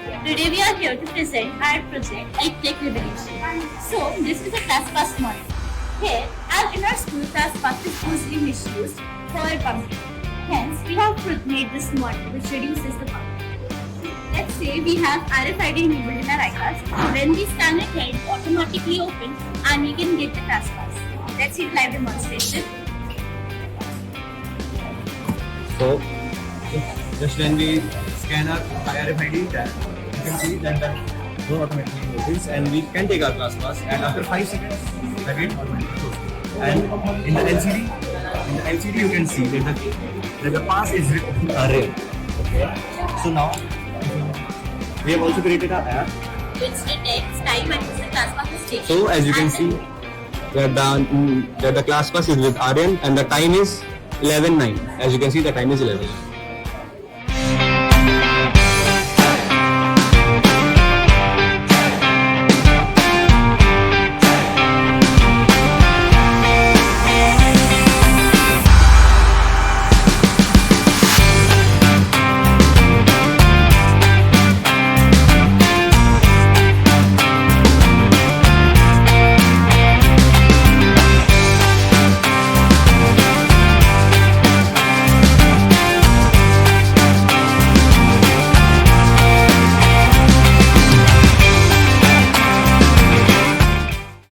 Today we are here to present our project EdTech Revolution. So this is a ClassPass model. Here, as in our school, ClassPass is mostly misused for bumping. Hence, we have made this model which reduces the bumping. Let's say we have RFID enabled in our iClass. When we scan it here, it automatically opens and we can get the ClassPass. Let's see the live demonstration. So, just when we scan our RFID tag, you can see that the door automatically opens and we can take our ClassPass, and after 5 seconds, the gate automatically closes. And in the LCD you can see that the pass is written red. Okay. So now we have also created our app. Which detects time and the ClassPass is taken. So as you can see that the ClassPass is with Aryan and the time is 11:09. As you can see, the time is 11.